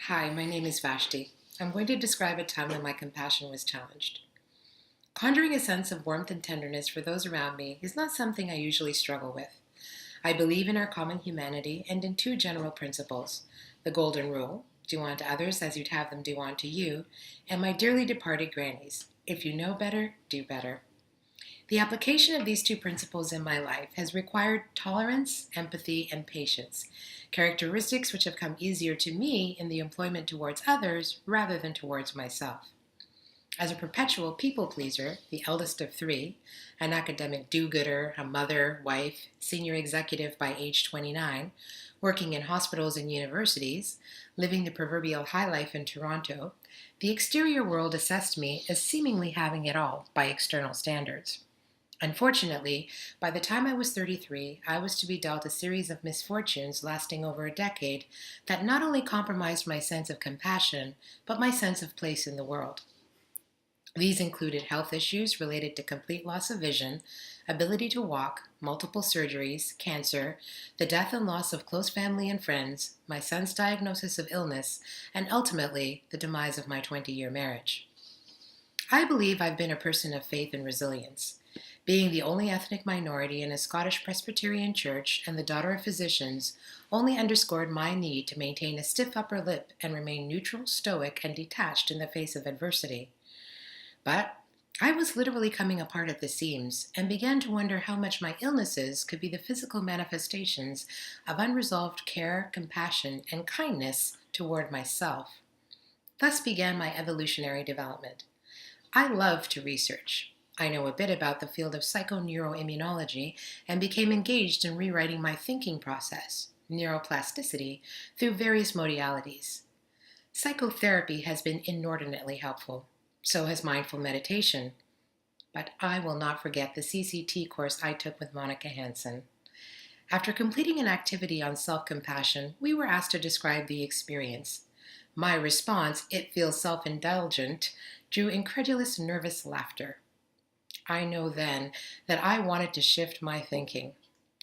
Hi, my name is Vashti. I'm going to describe a time when my compassion was challenged. Conjuring a sense of warmth and tenderness for those around me is not something I usually struggle with. I believe in our common humanity and in two general principles: the Golden Rule, do unto others as you'd have them do unto you, and my dearly departed grannies, if you know better, do better. The application of these two principles in my life has required tolerance, empathy, and patience, characteristics which have come easier to me in the employment towards others rather than towards myself. As a perpetual people pleaser, the eldest of three, an academic do-gooder, a mother, wife, senior executive by age 29, working in hospitals and universities, living the proverbial high life in Toronto, the exterior world assessed me as seemingly having it all by external standards. Unfortunately, by the time I was 33, I was to be dealt a series of misfortunes lasting over a decade that not only compromised my sense of compassion, but my sense of place in the world. These included health issues related to complete loss of vision, ability to walk, multiple surgeries, cancer, the death and loss of close family and friends, my son's diagnosis of illness, and ultimately, the demise of my 20-year marriage. I believe I've been a person of faith and resilience. Being the only ethnic minority in a Scottish Presbyterian church and the daughter of physicians only underscored my need to maintain a stiff upper lip and remain neutral, stoic, and detached in the face of adversity. But I was literally coming apart at the seams and began to wonder how much my illnesses could be the physical manifestations of unresolved care, compassion, and kindness toward myself. Thus began my evolutionary development. I love to research. I know a bit about the field of psychoneuroimmunology and became engaged in rewriting my thinking process, neuroplasticity, through various modalities. Psychotherapy has been inordinately helpful. So has mindful meditation. But I will not forget the CCT course I took with Monica Hansen. After completing an activity on self-compassion, we were asked to describe the experience. My response, "It feels self-indulgent," drew incredulous, nervous laughter. I know then that I wanted to shift my thinking.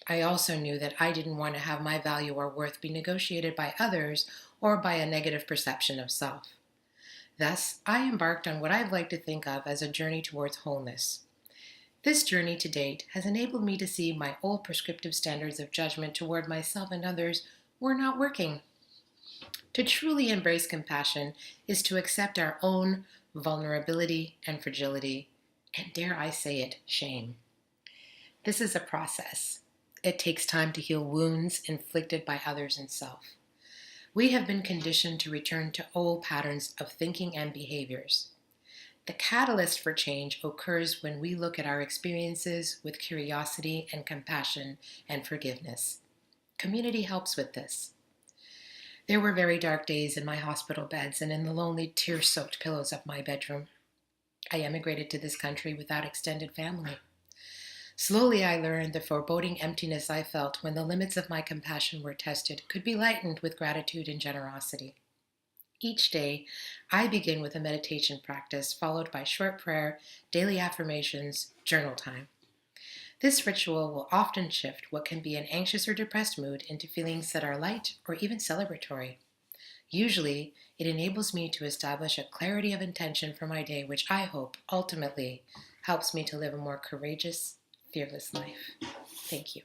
I also knew that I didn't want to have my value or worth be negotiated by others or by a negative perception of self. Thus, I embarked on what I'd like to think of as a journey towards wholeness. This journey to date has enabled me to see my old prescriptive standards of judgment toward myself and others were not working. To truly embrace compassion is to accept our own vulnerability and fragility, and dare I say it, shame. This is a process. It takes time to heal wounds inflicted by others and self. We have been conditioned to return to old patterns of thinking and behaviors. The catalyst for change occurs when we look at our experiences with curiosity and compassion and forgiveness. Community helps with this. There were very dark days in my hospital beds and in the lonely, tear-soaked pillows of my bedroom. I emigrated to this country without extended family. Slowly I learned the foreboding emptiness I felt when the limits of my compassion were tested could be lightened with gratitude and generosity. Each day, I begin with a meditation practice followed by short prayer, daily affirmations, journal time. This ritual will often shift what can be an anxious or depressed mood into feelings that are light or even celebratory. Usually, it enables me to establish a clarity of intention for my day, which I hope ultimately helps me to live a more courageous, fearless life. Thank you.